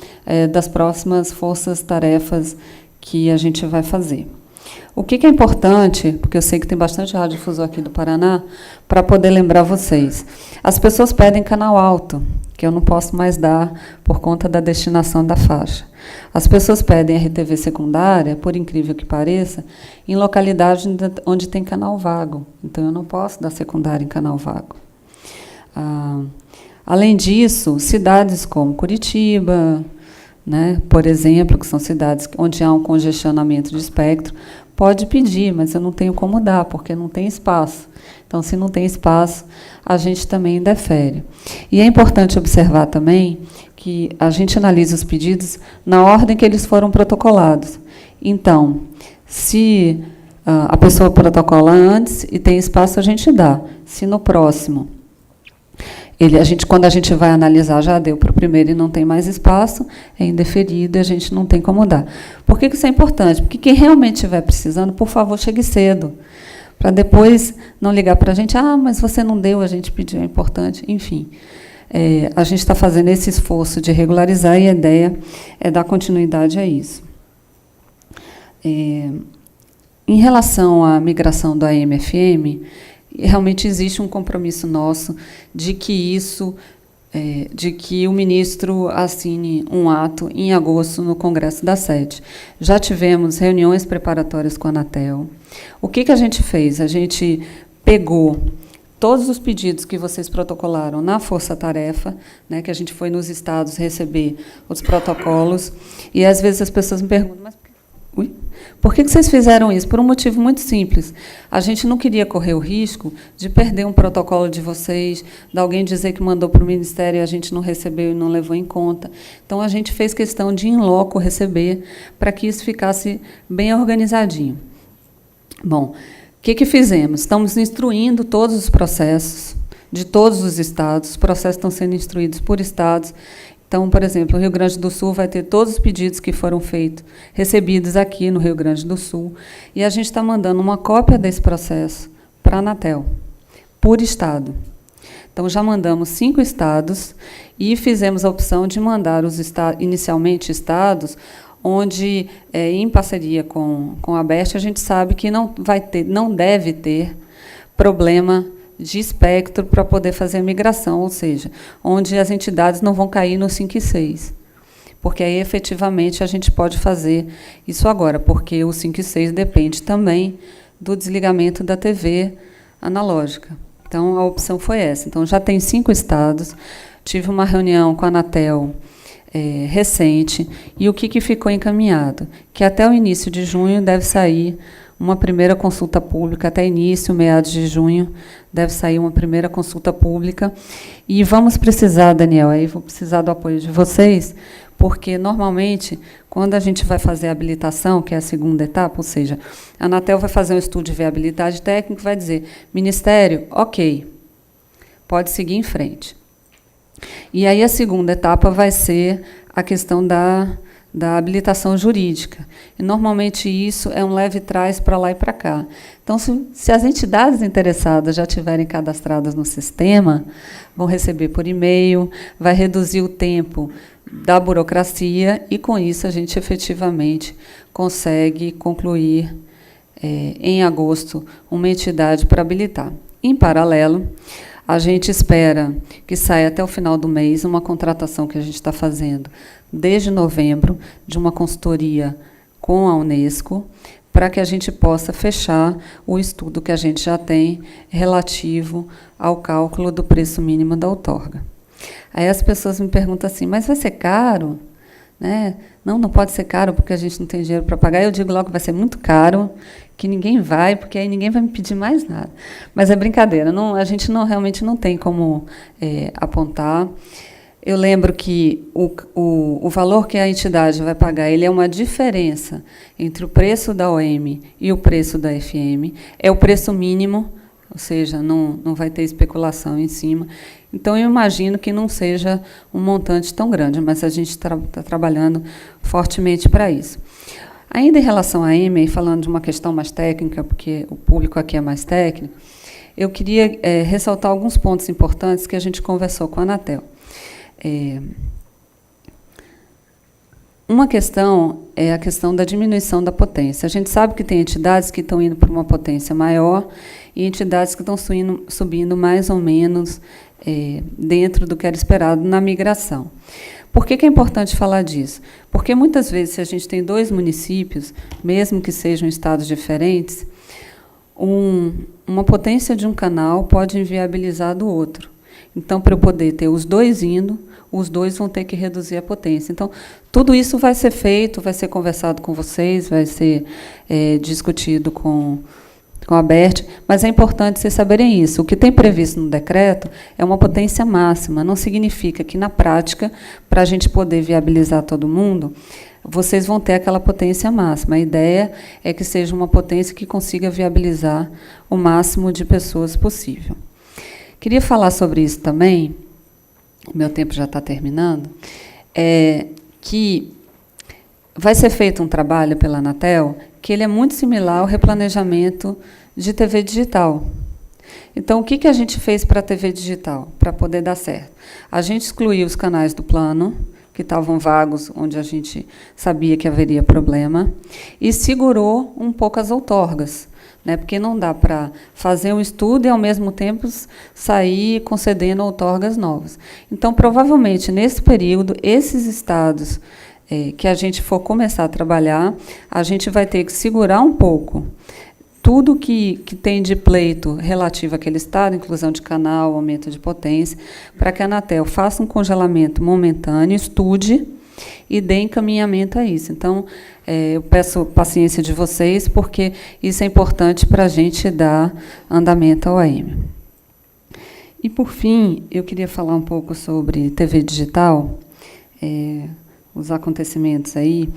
das próximas forças-tarefas que a gente vai fazer. O que é importante, porque eu sei que tem bastante radiodifusor aqui do Paraná, para poder lembrar vocês. As pessoas pedem canal alto, que eu não posso mais dar por conta da destinação da faixa. As pessoas pedem RTV secundária, por incrível que pareça, em localidades onde tem canal vago. Então, eu não posso dar secundária em canal vago. Além disso, cidades como Curitiba, né, por exemplo, que são cidades onde há um congestionamento de espectro, pode pedir, mas eu não tenho como dar, porque não tem espaço. Então, se não tem espaço, a gente também defere. E é importante observar também que a gente analisa os pedidos na ordem que eles foram protocolados. Então, se a pessoa protocola antes e tem espaço, a gente dá. Se no próximo, quando a gente vai analisar, já deu para o primeiro e não tem mais espaço, é indeferido e a gente não tem como dar. Por que isso é importante? Porque quem realmente estiver precisando, por favor, chegue cedo, para depois não ligar para a gente, mas você não deu, a gente pediu, é importante, enfim. A gente está fazendo esse esforço de regularizar e a ideia é dar continuidade a isso. Em relação à migração do AM/FM, realmente existe um compromisso nosso de que isso de que o ministro assine um ato em agosto no Congresso da Sede. Já tivemos reuniões preparatórias com a Anatel. O que a gente fez? A gente pegou todos os pedidos que vocês protocolaram na força-tarefa, né, que a gente foi nos estados receber os protocolos, e às vezes as pessoas me perguntam, mas por que vocês fizeram isso? Por um motivo muito simples. A gente não queria correr o risco de perder um protocolo de vocês, de alguém dizer que mandou para o Ministério e a gente não recebeu e não levou em conta. Então, a gente fez questão de, em loco, receber, para que isso ficasse bem organizadinho. Bom, o que fizemos? Estamos instruindo todos os processos de todos os estados. Os processos estão sendo instruídos por estados. Então, por exemplo, o Rio Grande do Sul vai ter todos os pedidos que foram feitos, recebidos aqui no Rio Grande do Sul. E a gente está mandando uma cópia desse processo para a Anatel, por estado. Então, já mandamos 5 estados e fizemos a opção de mandar inicialmente estados onde, em parceria com a ABERT, a gente sabe que não deve ter problema de espectro para poder fazer a migração, ou seja, onde as entidades não vão cair no 5 e 6. Porque aí, efetivamente, a gente pode fazer isso agora, porque o 5 e 6 depende também do desligamento da TV analógica. Então, a opção foi essa. Então, já tem 5 estados, tive uma reunião com a Anatel recente, e o que ficou encaminhado? Que até o início de junho deve sair uma primeira consulta pública, até início, meados de junho, deve sair uma primeira consulta pública. E vamos precisar, Daniel, aí vou precisar do apoio de vocês, porque, normalmente, quando a gente vai fazer a habilitação, que é a segunda etapa, ou seja, a Anatel vai fazer um estudo de viabilidade técnica, vai dizer, Ministério, ok, pode seguir em frente. E aí a segunda etapa vai ser a questão da habilitação jurídica. E, normalmente, isso é um leve trás para lá e para cá. Então, se as entidades interessadas já estiverem cadastradas no sistema, vão receber por e-mail, vai reduzir o tempo da burocracia e, com isso, a gente efetivamente consegue concluir, em agosto, uma entidade para habilitar. Em paralelo, a gente espera que saia até o final do mês uma contratação que a gente está fazendo desde novembro, de uma consultoria com a Unesco, para que a gente possa fechar o estudo que a gente já tem relativo ao cálculo do preço mínimo da outorga. Aí as pessoas me perguntam assim, mas vai ser caro? Né? Não pode ser caro porque a gente não tem dinheiro para pagar. Eu digo logo que vai ser muito caro, que ninguém vai, porque aí ninguém vai me pedir mais nada. Mas é brincadeira, a gente realmente não tem como apontar. Eu lembro que o valor que a entidade vai pagar, ele é uma diferença entre o preço da OM e o preço da FM. É o preço mínimo, ou seja, não vai ter especulação em cima. Então, eu imagino que não seja um montante tão grande, mas a gente está trabalhando fortemente para isso. Ainda em relação à EMA, falando de uma questão mais técnica, porque o público aqui é mais técnico, eu queria ressaltar alguns pontos importantes que a gente conversou com a Anatel. Uma questão é a questão da diminuição da potência. A gente sabe que tem entidades que estão indo para uma potência maior e entidades que estão subindo mais ou menos dentro do que era esperado na migração. Por que é importante falar disso? Porque, muitas vezes, se a gente tem 2 municípios, mesmo que sejam estados diferentes, uma potência de um canal pode inviabilizar do outro. Então, para eu poder ter os 2 indo, os 2 vão ter que reduzir a potência. Então, tudo isso vai ser feito, vai ser conversado com vocês, vai ser discutido com a ABERT, mas é importante vocês saberem isso. O que tem previsto no decreto é uma potência máxima. Não significa que, na prática, para a gente poder viabilizar todo mundo, vocês vão ter aquela potência máxima. A ideia é que seja uma potência que consiga viabilizar o máximo de pessoas possível. Queria falar sobre isso também, meu tempo já está terminando, que vai ser feito um trabalho pela Anatel que ele é muito similar ao replanejamento de TV digital. Então, o que a gente fez para a TV digital, para poder dar certo? A gente excluiu os canais do plano, que que estavam vagos, onde a gente sabia que haveria problema, e segurou um pouco as outorgas, né, porque não dá para fazer um estudo e, ao mesmo tempo, sair concedendo outorgas novas. Então, provavelmente, nesse período, esses estados que a gente for começar a trabalhar, a gente vai ter que segurar um pouco tudo que tem de pleito relativo àquele estado, inclusão de canal, aumento de potência, para que a Anatel faça um congelamento momentâneo, estude e dê encaminhamento a isso. Então, eu peço paciência de vocês, porque isso é importante para a gente dar andamento ao AM. E, por fim, eu queria falar um pouco sobre TV digital, os acontecimentos aí.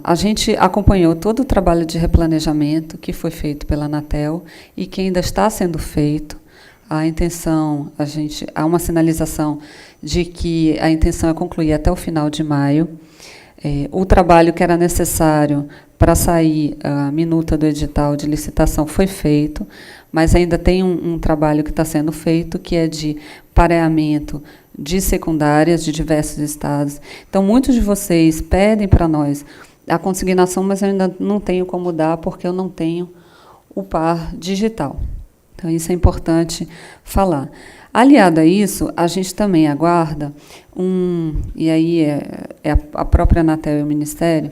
A gente acompanhou todo o trabalho de replanejamento que foi feito pela Anatel e que ainda está sendo feito. A intenção, há uma sinalização de que a intenção é concluir até o final de maio. O trabalho que era necessário para sair a minuta do edital de licitação foi feito, mas ainda tem um trabalho que está sendo feito, que é de pareamento de secundárias de diversos estados. Então, muitos de vocês pedem para nós a consignação, mas eu ainda não tenho como dar, porque eu não tenho o par digital. Então, isso é importante falar. Aliado a isso, a gente também aguarda e aí é a própria Anatel e o Ministério,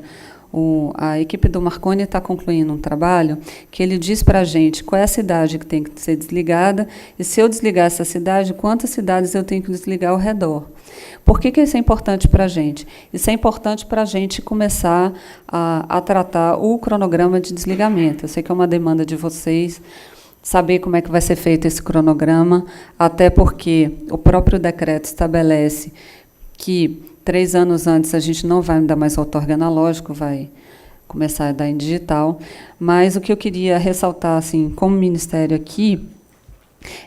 a equipe do Marconi está concluindo um trabalho que ele diz para a gente qual é a cidade que tem que ser desligada e, se eu desligar essa cidade, quantas cidades eu tenho que desligar ao redor. Por que isso é importante para a gente? Isso é importante para a gente começar a tratar o cronograma de desligamento. Eu sei que é uma demanda de vocês, saber como é que vai ser feito esse cronograma, até porque o próprio decreto estabelece que 3 anos antes a gente não vai dar mais outorga analógico, vai começar a dar em digital. Mas o que eu queria ressaltar, assim, como Ministério aqui,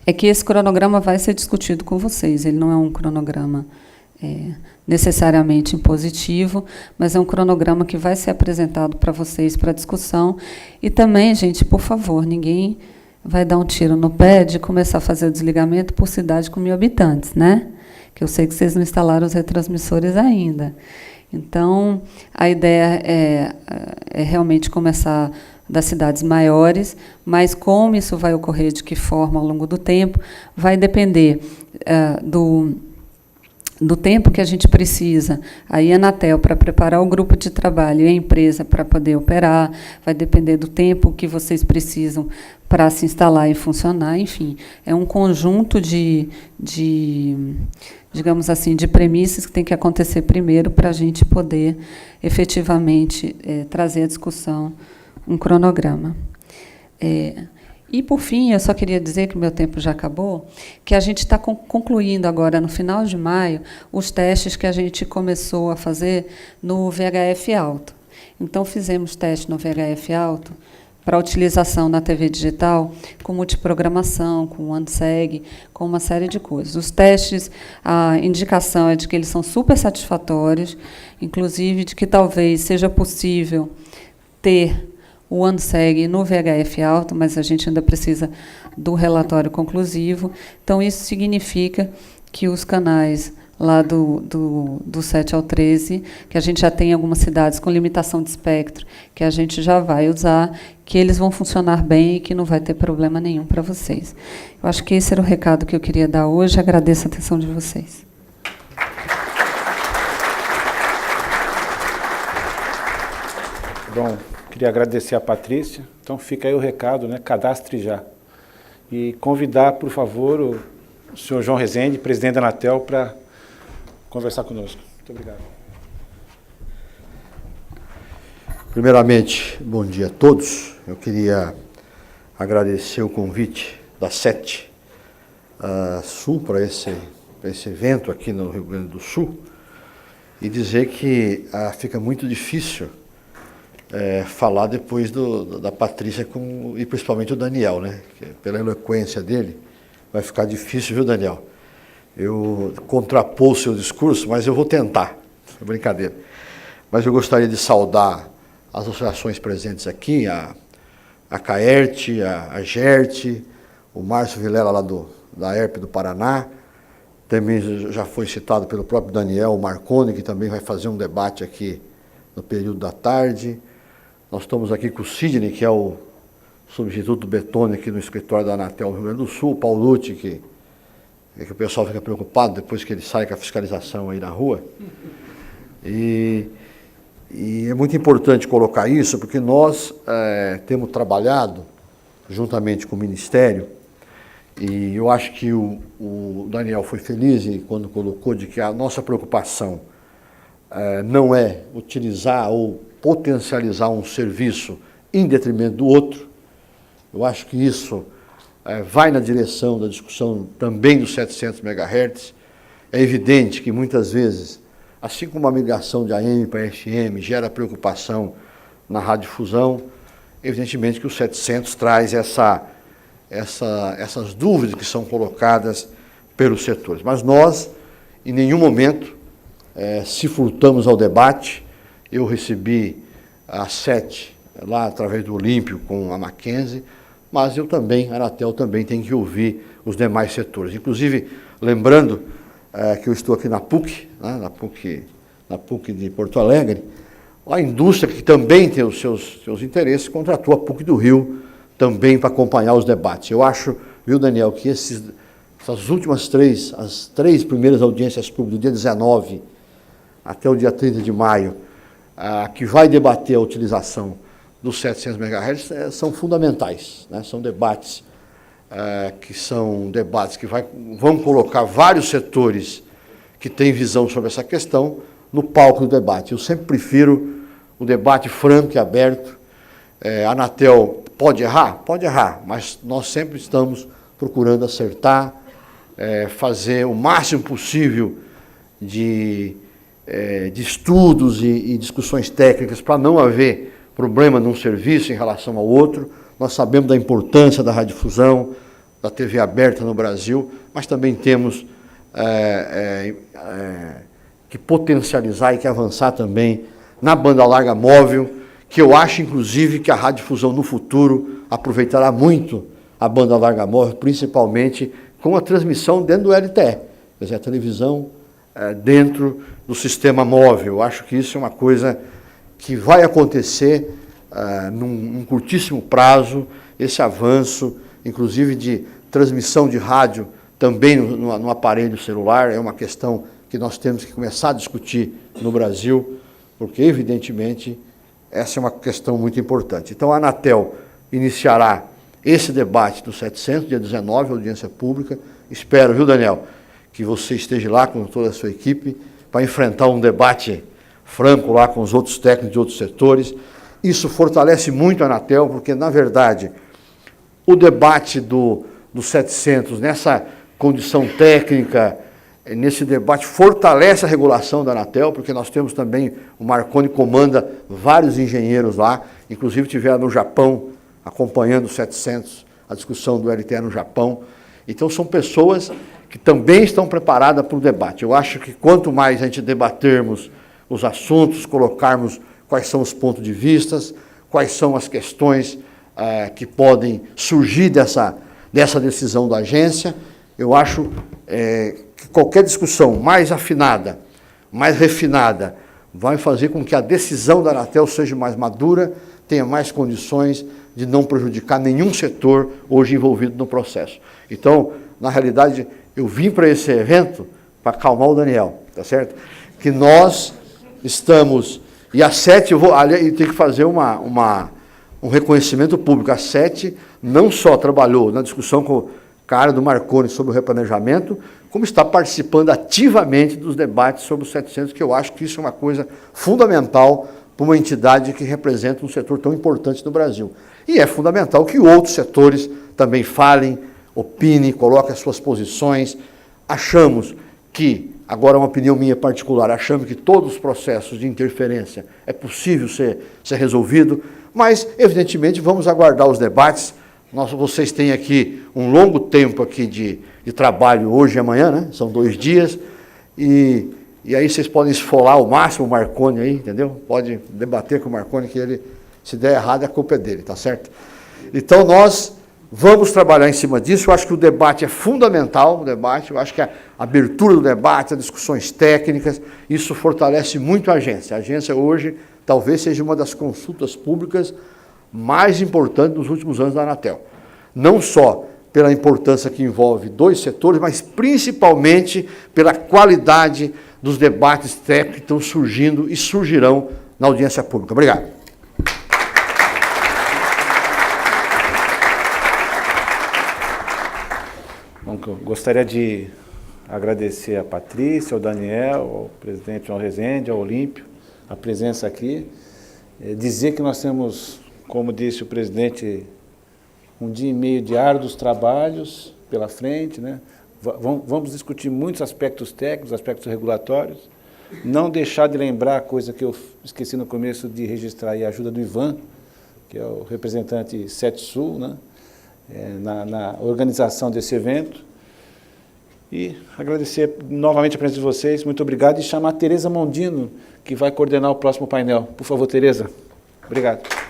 é que esse cronograma vai ser discutido com vocês. Ele não é um cronograma necessariamente impositivo, mas é um cronograma que vai ser apresentado para vocês para discussão. E também, gente, por favor, ninguém vai dar um tiro no pé de começar a fazer o desligamento por cidade com 1.000 habitantes, né? Que eu sei que vocês não instalaram os retransmissores ainda. Então, a ideia é realmente começar das cidades maiores, mas como isso vai ocorrer, de que forma, ao longo do tempo, vai depender do tempo que a gente precisa, aí a Anatel para preparar o grupo de trabalho e a empresa para poder operar, vai depender do tempo que vocês precisam para se instalar e funcionar, enfim, é um conjunto digamos assim, de premissas que tem que acontecer primeiro para a gente poder efetivamente trazer à discussão um cronograma. E, por fim, eu só queria dizer, que o meu tempo já acabou, que a gente está concluindo agora, no final de maio, os testes que a gente começou a fazer no VHF alto. Então, fizemos teste no VHF alto para utilização na TV digital, com multiprogramação, com OneSeg, com uma série de coisas. Os testes, a indicação é de que eles são super satisfatórios, inclusive de que talvez seja possível ter o OneSeg no VHF alto, mas a gente ainda precisa do relatório conclusivo. Então, isso significa que os canais lá do 7 ao 13, que a gente já tem algumas cidades com limitação de espectro, que a gente já vai usar, que eles vão funcionar bem e que não vai ter problema nenhum para vocês. Eu acho que esse era o recado que eu queria dar hoje. Agradeço a atenção de vocês. Bom, queria agradecer a Patrícia. Então, fica aí o recado, né? Cadastre já. E convidar, por favor, o senhor João Rezende, presidente da Anatel, para conversar conosco. Muito obrigado. Primeiramente, bom dia a todos. Eu queria agradecer o convite da SET Sul para esse evento aqui no Rio Grande do Sul e dizer que fica muito difícil falar depois da Patrícia e principalmente o Daniel, né? Que, pela eloquência dele, vai ficar difícil, viu, Daniel? Eu contrapor o seu discurso, mas eu vou tentar. É brincadeira. Mas eu gostaria de saudar as associações presentes aqui, a CAERT, a GERT, o Márcio Vilela lá da ERP do Paraná, também já foi citado pelo próprio Daniel Marconi, que também vai fazer um debate aqui no período da tarde. Nós estamos aqui com o Sidney, que é o substituto do Betone aqui no escritório da Anatel no Rio Grande do Sul, o Paulucci, que o pessoal fica preocupado depois que ele sai com a fiscalização aí na rua. E é muito importante colocar isso, porque nós temos trabalhado juntamente com o Ministério, e eu acho que o Daniel foi feliz quando colocou de que a nossa preocupação não é utilizar ou potencializar um serviço em detrimento do outro. Eu acho que isso vai na direção da discussão também dos 700 MHz. É evidente que muitas vezes, assim como a migração de AM para FM gera preocupação na radiodifusão, evidentemente que o 700 traz essas dúvidas que são colocadas pelos setores. Mas nós, em nenhum momento, se furtamos ao debate. Eu recebi a 7 lá através do Olímpio com a Mackenzie, mas eu também, a Anatel também tem que ouvir os demais setores. Inclusive, lembrando que eu estou aqui na PUC, né, na PUC de Porto Alegre, a indústria que também tem os seus interesses contratou a PUC do Rio também para acompanhar os debates. Eu acho, viu, Daniel, que essas últimas as 3 primeiras audiências públicas, do dia 19 até o dia 30 de maio, que vai debater a utilização dos 700 MHz, são fundamentais, né? São debates que vão colocar vários setores que têm visão sobre essa questão no palco do debate. Eu sempre prefiro o debate franco e aberto. A Anatel pode errar? Pode errar, mas nós sempre estamos procurando acertar, fazer o máximo possível de estudos e discussões técnicas para não haver problema num serviço em relação ao outro. Nós sabemos da importância da radiodifusão, da TV aberta no Brasil, mas também temos que potencializar e que avançar também na banda larga móvel, que eu acho, inclusive, que a radiodifusão no futuro aproveitará muito a banda larga móvel, principalmente com a transmissão dentro do LTE, quer dizer, a televisão dentro do sistema móvel. Eu acho que isso é uma coisa que vai acontecer num curtíssimo prazo, esse avanço, inclusive de transmissão de rádio também no aparelho celular, é uma questão que nós temos que começar a discutir no Brasil, porque, evidentemente, essa é uma questão muito importante. Então, a Anatel iniciará esse debate do 700, dia 19, audiência pública. Espero, viu, Daniel, que você esteja lá com toda a sua equipe para enfrentar um debate franco lá com os outros técnicos de outros setores. Isso fortalece muito a Anatel, porque, na verdade, o debate do 700, nessa condição técnica, nesse debate, fortalece a regulação da Anatel, porque nós temos também, o Marconi comanda vários engenheiros lá, inclusive tiveram no Japão, acompanhando o 700, a discussão do LTE no Japão. Então, são pessoas que também estão preparadas para o debate. Eu acho que quanto mais a gente debatermos os assuntos, colocarmos quais são os pontos de vista, quais são as questões que podem surgir dessa decisão da agência, eu acho que qualquer discussão mais afinada, mais refinada, vai fazer com que a decisão da Anatel seja mais madura, tenha mais condições de não prejudicar nenhum setor hoje envolvido no processo. Então, na realidade, eu vim para esse evento para acalmar o Daniel, tá certo? Que nós estamos, e a 7, eu tenho que fazer um reconhecimento público. A 7 não só trabalhou na discussão com a área do Marconi sobre o replanejamento, como está participando ativamente dos debates sobre os 700, que eu acho que isso é uma coisa fundamental para uma entidade que representa um setor tão importante no Brasil. E é fundamental que outros setores também falem, opinem, coloquem as suas posições. Achamos que, agora uma opinião minha particular, achamos que todos os processos de interferência é possível ser resolvido, mas, evidentemente, vamos aguardar os debates. Vocês têm aqui um longo tempo aqui de trabalho hoje e amanhã, né? São 2 dias, e aí vocês podem esfolar ao máximo o Marconi aí, entendeu? Pode debater com o Marconi que ele, se der errado, a culpa é dele, tá certo? Então nós Vamos trabalhar em cima disso. Eu acho que o debate é fundamental, eu acho que a abertura do debate, as discussões técnicas, isso fortalece muito a agência. A agência hoje talvez seja uma das consultas públicas mais importantes dos últimos anos da Anatel. Não só pela importância que envolve 2 setores, mas principalmente pela qualidade dos debates técnicos que estão surgindo e surgirão na audiência pública. Obrigado. Bom, eu gostaria de agradecer a Patrícia, ao Daniel, ao presidente João Rezende, ao Olímpio, a presença aqui. Dizer que nós temos, como disse o presidente, um dia e meio de árduos trabalhos pela frente, né? Vamos discutir muitos aspectos técnicos, aspectos regulatórios. Não deixar de lembrar a coisa que eu esqueci no começo de registrar aí, a ajuda do Ivan, que é o representante 7 Sul, né? Na organização desse evento. E agradecer novamente a presença de vocês, muito obrigado, e chamar a Tereza Mondino, que vai coordenar o próximo painel. Por favor, Tereza. Obrigado.